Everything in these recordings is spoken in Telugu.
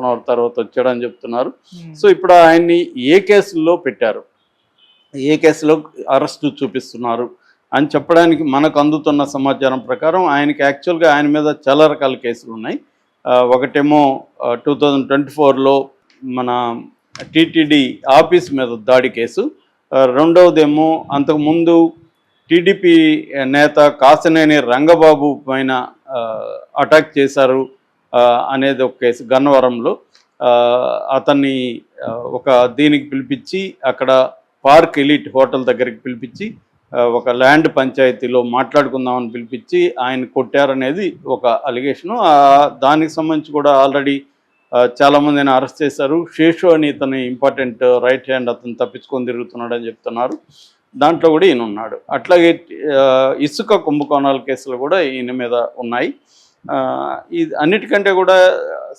అవర్ తర్వాత వచ్చాడని చెప్తున్నారు. సో ఇప్పుడు ఆయన్ని ఏ కేసుల్లో పెట్టారు, ఏ కేసులో అరెస్టు చూపిస్తున్నారు అని చెప్పడానికి మనకు అందుతున్న సమాచారం ప్రకారం ఆయనకి యాక్చువల్గా ఆయన మీద చాలా రకాల కేసులు ఉన్నాయి. ఒకటేమో 2024లో మన టీటీడీ ఆఫీస్ మీద దాడి కేసు, రెండవదేమో అంతకుముందు టీడీపీ నేత కాసినేని రంగబాబు పైన అటాక్ చేశారు అనేది ఒక కేసు గన్నవరంలో. అతన్ని ఒక దీనికి పిలిపించి అక్కడ పార్క్ ఎలిట్ హోటల్ దగ్గరికి పిలిపించి ఒక ల్యాండ్ పంచాయతీలో మాట్లాడుకుందామని పిలిపించి ఆయన కొట్టారనేది ఒక అలిగేషను. దానికి సంబంధించి కూడా ఆల్రెడీ చాలామందిని అరెస్ట్ చేశారు. శేషు అని ఇతని ఇంపార్టెంట్ రైట్ హ్యాండ్ అతను తప్పించుకొని తిరుగుతున్నాడని చెప్తున్నారు. దాంట్లో కూడా ఈయన ఉన్నాడు. అట్లాగే ఇసుక కుంభకోణాల కేసులు కూడా ఈయన మీద ఉన్నాయి. ఇది అన్నిటికంటే కూడా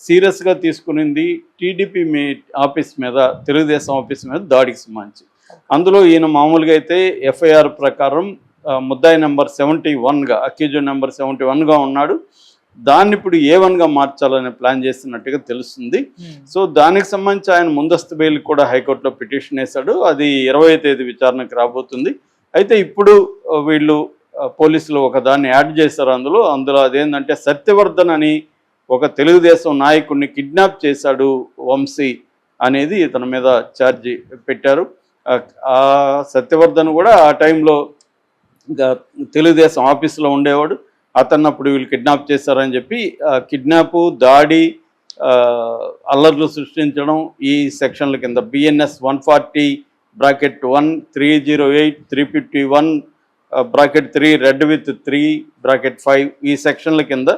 సీరియస్గా తీసుకునింది టీడీపీ ఆఫీస్ మీద, తెలుగుదేశం ఆఫీస్ మీద దాడికి సంబంధించి. అందులో ఈయన మామూలుగా అయితే ఎఫ్ఐఆర్ ప్రకారం ముద్దాయి నెంబర్ 71గా, అక్యూజ్డ్ నెంబర్ 71గా ఉన్నాడు. దాన్ని ఇప్పుడు A1గా మార్చాలని ప్లాన్ చేస్తున్నట్టుగా తెలుస్తుంది. సో దానికి సంబంధించి ఆయన ముందస్తు బెయిల్ కూడా హైకోర్టులో పిటిషన్ వేశాడు. అది 20వ తేదీ విచారణకు రాబోతుంది. అయితే ఇప్పుడు వీళ్ళు పోలీసులు ఒక దాన్ని యాడ్ చేశారు. అందులో అదేంటంటే సత్యవర్ధన్ అని ఒక తెలుగుదేశం నాయకుడిని కిడ్నాప్ చేశాడు వంశీ అనేది ఇతని మీద ఛార్జీ పెట్టారు. ఆ సత్యవర్ధన్ కూడా ఆ టైంలో తెలుగుదేశం ఆఫీసులో ఉండేవాడు. అతన్నప్పుడు వీళ్ళు కిడ్నాప్ చేశారని చెప్పి కిడ్నాపు, దాడి, అల్లర్లు సృష్టించడం ఈ సెక్షన్ల కింద BNS 140(1), 308, 351, (3), రెడ్ విత్ 3, (5) ఈ సెక్షన్ల కింద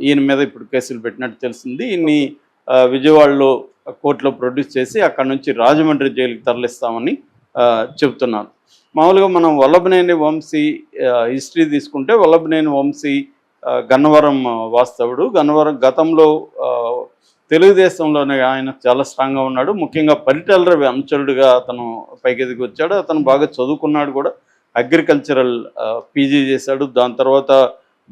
ఈయన మీద ఇప్పుడు కేసులు పెట్టినట్టు తెలిసింది. ఈయన్ని విజయవాడలో కోర్టులో ప్రొడ్యూస్ చేసి అక్కడ నుంచి రాజమండ్రి జైలుకి తరలిస్తామని చెబుతున్నారు. మామూలుగా మనం వల్లభనేని వంశీ హిస్టరీ తీసుకుంటే వల్లభనేని వంశీ గన్నవరం వాస్తవుడు. గన్నవరం గతంలో తెలుగుదేశంలోనే ఆయన చాలా స్ట్రాంగ్గా ఉన్నాడు. ముఖ్యంగా పరిటాల అనుచరుడుగా అతను పైకెదిగి వచ్చాడు. అతను బాగా చదువుకున్నాడు కూడా. అగ్రికల్చరల్ పీజీ చేశాడు. దాని తర్వాత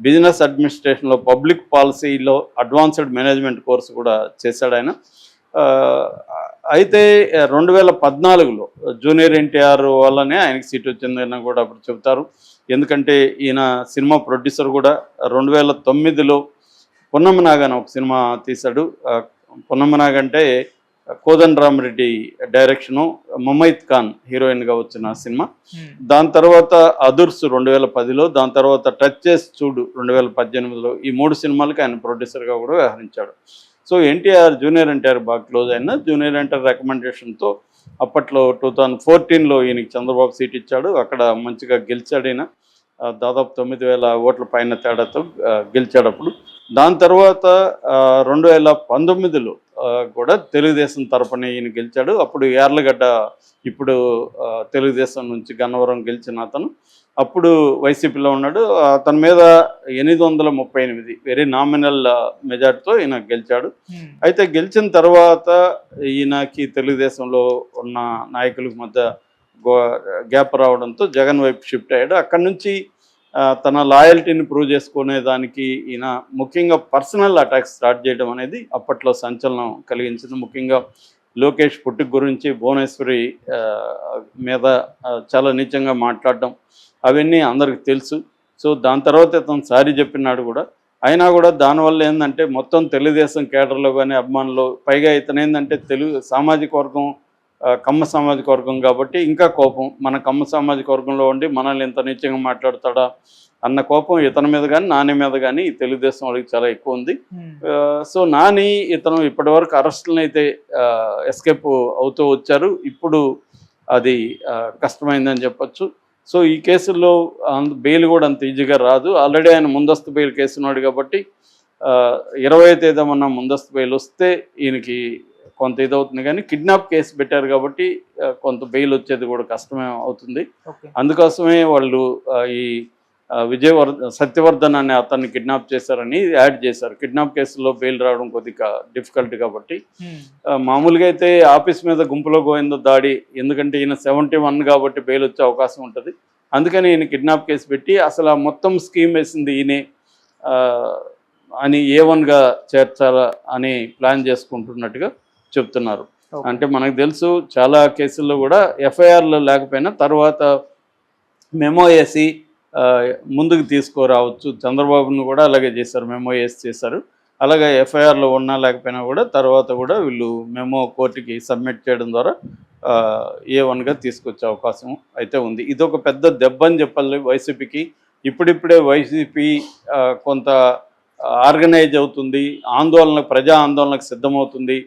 బిజినెస్ అడ్మినిస్ట్రేషన్లో పబ్లిక్ పాలసీలో అడ్వాన్స్డ్ మేనేజ్మెంట్ కోర్సు కూడా చేశాడు ఆయన. అయితే 2014లో జూనియర్ ఎన్టీఆర్ వల్లనే ఆయనకి సీట్ వచ్చిందని కూడా అప్పుడు చెబుతారు. ఎందుకంటే ఈయన సినిమా ప్రొడ్యూసర్ కూడా. 2009లో పున్నమనాగ్ అని ఒక సినిమా తీశాడు. పున్నమనాగ్ అంటే కోదండరామరెడ్డి డైరెక్షను, ముమైత్ ఖాన్ హీరోయిన్గా వచ్చిన సినిమా. దాని తర్వాత అదుర్స్ 2010లో, దాని తర్వాత టచ్ చేసి చూడు 2018లో. ఈ 3 సినిమాలకి ఆయన ప్రొడ్యూసర్గా కూడా వ్యవహరించాడు. సో జూనియర్ ఎన్టీఆర్ బాగా క్లోజ్ అయిన. జూనియర్ ఎన్టీఆర్ రికమెండేషన్తో అప్పట్లో 2014లో ఈయనకి చంద్రబాబు సీట్ ఇచ్చాడు. అక్కడ మంచిగా గెలిచాడు. ఈయన దాదాపు 9,000 ఓట్ల పైన తేడాతో గెలిచాడు అప్పుడు. దాని తర్వాత 2019లో కూడా తెలుగుదేశం తరపున ఈయన గెలిచాడు. అప్పుడు యార్లగడ్డ, ఇప్పుడు తెలుగుదేశం నుంచి గన్నవరం గెలిచిన అతను అప్పుడు వైసీపీలో ఉన్నాడు. అతని మీద 838 వెరీ నామినల్ మెజార్టీతో ఈయన గెలిచాడు. అయితే గెలిచిన తర్వాత ఈయనకి తెలుగుదేశంలో ఉన్న నాయకుల మధ్య గ్యాప్ రావడంతో జగన్ వైపు షిఫ్ట్ అయ్యాడు. అక్కడి నుంచి తన లాయల్టీని ప్రూవ్ చేసుకునేదానికి ఈయన ముఖ్యంగా పర్సనల్ అటాక్స్ స్టార్ట్ చేయడం అనేది అప్పట్లో సంచలనం కలిగించింది. ముఖ్యంగా లోకేష్ పుట్టుక గురించి, భువనేశ్వరి మీద చాలా నీచంగా మాట్లాడడం అవన్నీ అందరికి తెలుసు. సో దాని తర్వాత ఇతను సారీ చెప్పినాడు కూడా. అయినా కూడా దానివల్ల ఏంటంటే మొత్తం తెలుగుదేశం కేడర్లో కానీ అభిమానులు, పైగా ఇతను ఏంటంటే తెలుగు సామాజిక వర్గం, కమ్మ సామాజిక వర్గం కాబట్టి ఇంకా కోపం. మన కమ్మ సామాజిక వర్గంలో ఉండి మనల్ని ఇంత నీచంగా మాట్లాడతాడా అన్న కోపం ఇతని మీద కానీ నాని మీద కానీ తెలుగుదేశం వాళ్ళకి చాలా ఎక్కువ ఉంది. సో నాని ఇతను ఇప్పటివరకు అరెస్టులను అయితే ఎస్కేప్ అవుతూ వచ్చారు. ఇప్పుడు అది కష్టమైందని చెప్పచ్చు. సో ఈ కేసుల్లో బెయిల్ కూడా అంత ఈజీగా రాదు. ఆల్రెడీ ఆయన ముందస్తు బెయిల్ కేసు ఉన్నాడు కాబట్టి 20వ తేదీ మొన్న ముందస్తు బెయిల్ వస్తే ఈయనకి కొంత ఇదవుతుంది. కానీ కిడ్నాప్ కేసు పెట్టారు కాబట్టి కొంత బెయిల్ వచ్చేది కూడా కష్టమే అవుతుంది. అందుకోసమే వాళ్ళు ఈ సత్యవర్ధన్ అనే అతన్ని కిడ్నాప్ చేశారని యాడ్ చేశారు. కిడ్నాప్ కేసులో బెయిల్ రావడం కొద్దిగా డిఫికల్ట్ కాబట్టి. మామూలుగా అయితే ఆఫీస్ మీద గుంపులో గోవిందో దాడి, ఎందుకంటే ఈయన 71 కాబట్టి బెయిల్ వచ్చే అవకాశం ఉంటుంది. అందుకని ఈయన కిడ్నాప్ కేసు పెట్టి అసలు ఆ మొత్తం స్కీమ్ వేసింది ఈయనే. అని A1గా చేర్చాలా అని ప్లాన్ చేసుకుంటున్నట్టుగా చెప్తున్నారు. అంటే మనకు తెలుసు చాలా కేసుల్లో కూడా ఎఫ్ఐఆర్లు లేకపోయినా తర్వాత మెమో వేసి ముందుకు తీసుకురావచ్చు. చంద్రబాబును కూడా అలాగే చేశారు, మెమో వేసి చేశారు. అలాగే ఎఫ్ఐఆర్లో ఉన్నా లేకపోయినా కూడా తర్వాత కూడా వీళ్ళు మెమో కోర్టుకి సబ్మిట్ చేయడం ద్వారా A1గా తీసుకొచ్చే అవకాశం అయితే ఉంది. ఇది ఒక పెద్ద దెబ్బ అని చెప్పాలి వైసీపీకి. ఇప్పుడిప్పుడే వైసీపీ కొంత ఆర్గనైజ్ అవుతుంది, ప్రజా ఆందోళనకు సిద్ధమవుతుంది.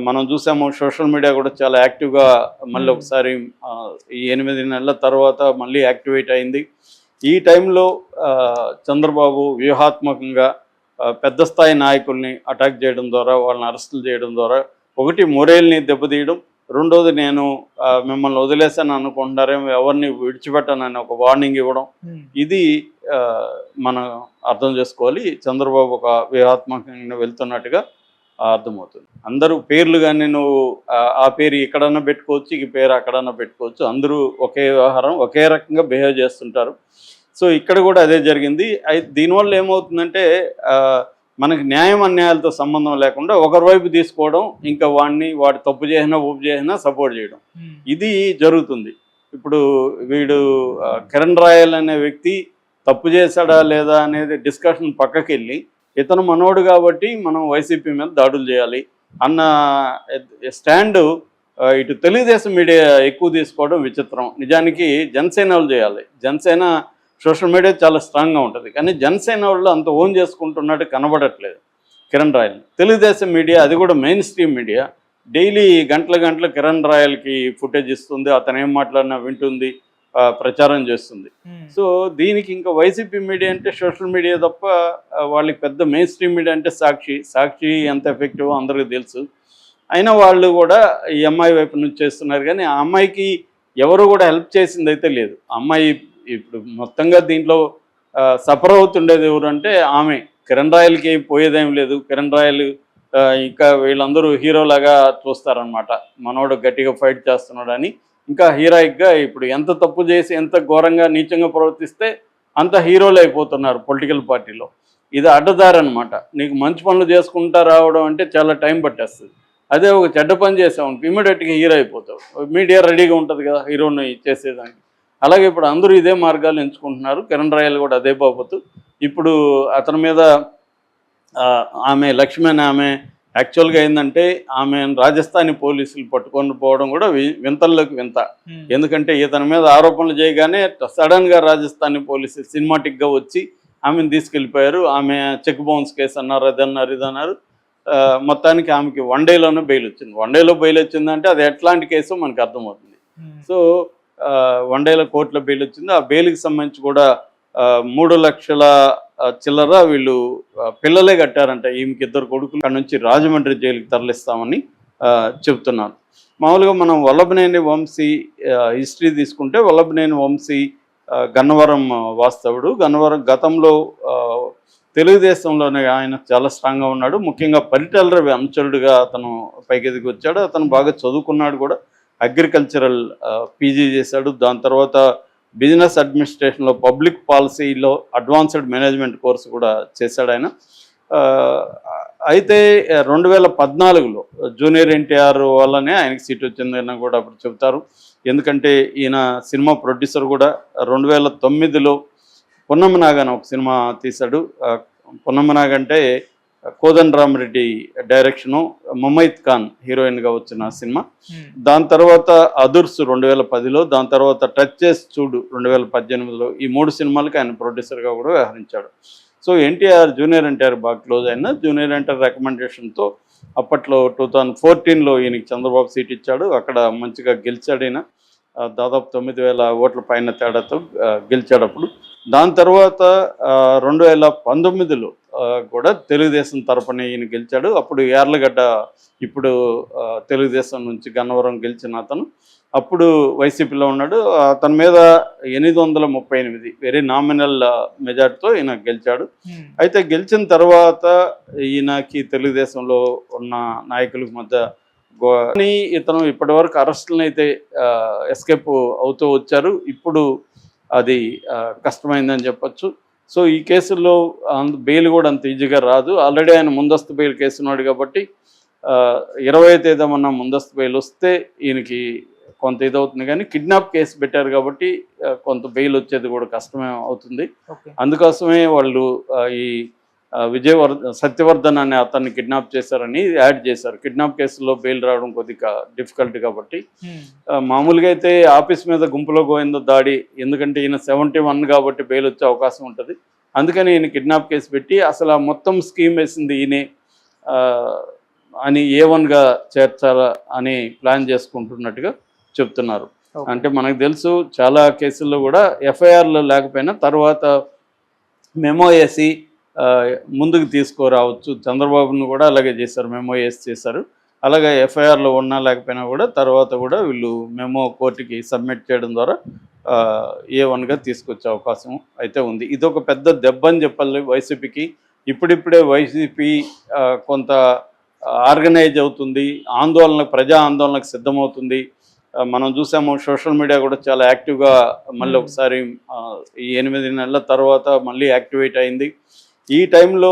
మనం చూసాము సోషల్ మీడియా కూడా చాలా యాక్టివ్గా మళ్ళీ ఒకసారి ఈ 8 నెలల తర్వాత మళ్ళీ యాక్టివేట్ అయింది. ఈ టైంలో చంద్రబాబు వ్యూహాత్మకంగా పెద్ద స్థాయి నాయకుల్ని అటాక్ చేయడం ద్వారా, వాళ్ళని అరెస్టులు చేయడం ద్వారా ఒకటి మొరేల్ని దెబ్బతీయడం, రెండోది నేను మిమ్మల్ని వదిలేసాను అనుకుంటున్నారేమో, ఎవరిని విడిచిపెట్టానని ఒక వార్నింగ్ ఇవ్వడం. ఇది మనం అర్థం చేసుకోవాలి. చంద్రబాబు ఒక వ్యూహాత్మకంగా వెళ్తున్నట్టుగా అర్థమవుతుంది. అందరూ పేర్లు కానీ నువ్వు ఆ పేరు ఇక్కడన్నా పెట్టుకోవచ్చు, ఈ పేరు అక్కడన్నా పెట్టుకోవచ్చు. అందరూ ఒకే వ్యవహారం ఒకే రకంగా బిహేవ్ చేస్తుంటారు. సో ఇక్కడ కూడా అదే జరిగింది. దీనివల్ల ఏమవుతుందంటే మనకి న్యాయం అన్యాయాలతో సంబంధం లేకుండా ఒకరి వైపు తీసుకోవడం, ఇంకా వాడు తప్పు చేసినా ఒప్పు చేసినా సపోర్ట్ చేయడం, ఇది జరుగుతుంది. ఇప్పుడు వీడు కిరణ్ రాయల్ అనే వ్యక్తి తప్పు చేశాడా లేదా అనేది డిస్కషన్ పక్కకి వెళ్ళి, ఇతను మనోడు కాబట్టి మనం వైసీపీ మీద దాడులు చేయాలి అన్న స్టాండు ఇటు తెలుగుదేశం మీడియా ఎక్కువ తీసుకోవడం విచిత్రం. నిజానికి జనసేన వాళ్ళు చేయాలి. జనసేన సోషల్ మీడియా చాలా స్ట్రాంగ్గా ఉంటుంది, కానీ జనసేన వాళ్ళు అంత ఓన్ చేసుకుంటున్నట్టు కనబడట్లేదు కిరణ్ రాయల్. తెలుగుదేశం మీడియా, అది కూడా మెయిన్ స్ట్రీమ్ మీడియా, డైలీ గంటలు కిరణ్ రాయల్కి ఫుటేజ్ ఇస్తుంది, అతను ఏం మాట్లాడినా వింటుంది, ప్రచారం చేస్తుంది. సో దీనికి ఇంకా వైసీపీ మీడియా అంటే సోషల్ మీడియా తప్ప వాళ్ళకి పెద్ద మెయిన్ స్ట్రీమ్ మీడియా అంటే సాక్షి ఎంత ఎఫెక్టివ్ అందరికీ తెలుసు. అయినా వాళ్ళు కూడా ఈ అమ్మాయి వైపు నుంచి చేస్తున్నారు, కానీ ఆ అమ్మాయికి ఎవరు కూడా హెల్ప్ చేసింది అయితే లేదు. అమ్మాయి ఇప్పుడు మొత్తంగా దీంట్లో సఫర్ అవుతుండేది ఎవరంటే ఆమె. కిరణ్ రాయల్కి పోయేదేం లేదు. కిరణ్ రాయల్ ఇంకా వీళ్ళందరూ హీరోలాగా చూస్తారనమాట, మనోడు గట్టిగా ఫైట్ చేస్తున్నాడు అని. ఇంకా హీరోయిక్గా ఇప్పుడు ఎంత తప్పు చేసి ఎంత ఘోరంగా నీచంగా ప్రవర్తిస్తే అంత హీరోలు అయిపోతున్నారు పొలిటికల్ పార్టీలో. ఇది అడ్డదారి అనమాట. నీకు మంచి పనులు చేసుకుంటా రావడం అంటే చాలా టైం పట్టేస్తుంది. అదే ఒక చెడ్డ పని చేసావు ఇమీడియట్గా హీరో అయిపోతావు. మీడియా రెడీగా ఉంటుంది కదా హీరోని చేసేదానికి. అలాగే ఇప్పుడు అందరూ ఇదే మార్గాలు ఎంచుకుంటున్నారు. కిరణ్ రాయల్ కూడా అదే బాబోతు. ఇప్పుడు అతని మీద ఆమె లక్ష్మి అని ఆమె యాక్చువల్గా ఏంటంటే ఆమె రాజస్థానీ పోలీసులు పట్టుకొని పోవడం కూడా వింతల్లోకి వింత. ఎందుకంటే ఇతని మీద ఆరోపణలు చేయగానే సడన్గా రాజస్థానీ పోలీసులు సినిమాటిక్గా వచ్చి ఆమెను తీసుకెళ్ళిపోయారు. ఆమె చెక్ బౌన్స్ కేసు అన్నారు, ఇదన్నారు. మొత్తానికి ఆమెకి 1 డేలోనే బెయిల్ వచ్చింది. 1 డేలో బెయిల్ వచ్చిందంటే అది ఎట్లాంటి కేసో మనకు అర్థమవుతుంది. సో 1 డేలో కోర్టులో బెయిల్ వచ్చింది. ఆ బెయిల్కి సంబంధించి కూడా 3 లక్షల చిల్లర వీళ్ళు పిల్లలే కట్టారంట. ఈమెకి 2 కొడుకులు. అక్కడ నుంచి రాజమండ్రి జైలుకి తరలిస్తామని చెప్తున్నారు. మామూలుగా మనం వల్లభనేని వంశీ హిస్టరీ తీసుకుంటే, వల్లభనేని వంశీ గన్నవరం వాస్తవుడు. గన్నవరం గతంలో తెలుగుదేశంలోనే ఆయన చాలా స్ట్రాంగ్గా ఉన్నాడు. ముఖ్యంగా పరిటాల రవి అనుచరుడుగా అతను పైకెదిగి వచ్చాడు. అతను బాగా చదువుకున్నాడు కూడా. అగ్రికల్చరల్ పీజీ చేశాడు. దాని తర్వాత బిజినెస్ అడ్మినిస్ట్రేషన్లో పబ్లిక్ పాలసీలో అడ్వాన్స్డ్ మేనేజ్మెంట్ కోర్సు కూడా చేశాడు ఆయన. అయితే 2014లో జూనియర్ ఎన్టీఆర్ వల్లనే ఆయనకి సీట్ వచ్చిందని కూడా అప్పుడు చెబుతారు. ఎందుకంటే ఈయన సినిమా ప్రొడ్యూసర్ కూడా. 2009లో పున్నమనాగ్ అని ఒక సినిమా తీశాడు. పున్నమనాగ్ అంటే కోదండరామరెడ్డి డైరెక్షను, ముమైత్ ఖాన్ హీరోయిన్గా వచ్చిన సినిమా. దాని తర్వాత అదుర్స్ 2010లో, దాని తర్వాత టచ్ చేసి చూడు 2018లో. ఈ 3 సినిమాలకి ఆయన ప్రొడ్యూసర్గా కూడా వ్యవహరించాడు. సో జూనియర్ ఎన్టీఆర్ బాగా క్లోజ్ అయిన. జూనియర్ ఎన్టీఆర్ రికమెండేషన్తో అప్పట్లో 2014లో ఈయనకి చంద్రబాబు సీట్ ఇచ్చాడు. అక్కడ మంచిగా గెలిచాడు ఈయన. దాదాపు 9,000 ఓట్ల పైన తేడాతో గెలిచాడు అప్పుడు. దాని తర్వాత 2019లో కూడా తెలుగుదేశం తరపున ఈయన గెలిచాడు. అప్పుడు యార్లగడ్డ, ఇప్పుడు తెలుగుదేశం నుంచి గన్నవరం గెలిచిన అతను అప్పుడు వైసీపీలో ఉన్నాడు. అతని మీద 838 వెరీ నామినల్ మెజార్టీతో ఈయన గెలిచాడు. అయితే గెలిచిన తర్వాత ఈయనకి తెలుగుదేశంలో ఉన్న నాయకులకు మధ్య ఇతను ఇప్పటివరకు అరెస్టులను అయితే ఎస్కేప్ అవుతూ వచ్చారు. ఇప్పుడు అది కష్టమైందని చెప్పచ్చు. సో ఈ కేసుల్లో బెయిల్ కూడా అంత ఈజీగా రాదు. ఆల్రెడీ ఆయన ముందస్తు బెయిల్ కేసు ఉన్నాడు కాబట్టి 20వ తేదీమన్నా ముందస్తు బెయిల్ వస్తే ఈయనకి కొంత ఇదవుతుంది. కానీ కిడ్నాప్ కేసు పెట్టారు కాబట్టి కొంత బెయిల్ వచ్చేది కూడా కష్టమే అవుతుంది. అందుకోసమే వాళ్ళు ఈ సత్యవర్ధన్ అనే అతన్ని కిడ్నాప్ చేశారని యాడ్ చేశారు. కిడ్నాప్ కేసులో బెయిల్ రావడం కొద్దిగా డిఫికల్ట్ కాబట్టి మామూలుగా అయితే ఆఫీస్ మీద గుంపులో గోవిందో దాడి, ఎందుకంటే ఈయన 71 కాబట్టి బెయిల్ వచ్చే అవకాశం ఉంటుంది. అందుకని ఈయన కిడ్నాప్ కేసు పెట్టి అసలు ఆ మొత్తం స్కీమ్ వేసింది ఈయనే అని A1గా చేర్చాలా అని ప్లాన్ చేసుకుంటున్నట్టుగా చెప్తున్నారు. అంటే మనకు తెలుసు చాలా కేసుల్లో కూడా FIRలో లేకపోయినా తర్వాత మెమో వేసి ముందుకు తీసుకురావచ్చు. చంద్రబాబును కూడా అలాగే చేశారు, మెమో వేసి చేశారు. అలాగే FIRలో ఉన్నా లేకపోయినా కూడా తర్వాత కూడా వీళ్ళు మెమో కోర్టుకి సబ్మిట్ చేయడం ద్వారా A1గా తీసుకొచ్చే అవకాశం అయితే ఉంది. ఇదొక పెద్ద దెబ్బ అని చెప్పాలి వైసీపీకి. ఇప్పుడిప్పుడే వైసీపీ కొంత ఆర్గనైజ్ అవుతుంది, ప్రజా ఆందోళనకు సిద్ధమవుతుంది. మనం చూసాము సోషల్ మీడియా కూడా చాలా యాక్టివ్గా మళ్ళీ ఒకసారి ఈ 8 నెలల తర్వాత మళ్ళీ యాక్టివేట్ అయింది. ఈ టైంలో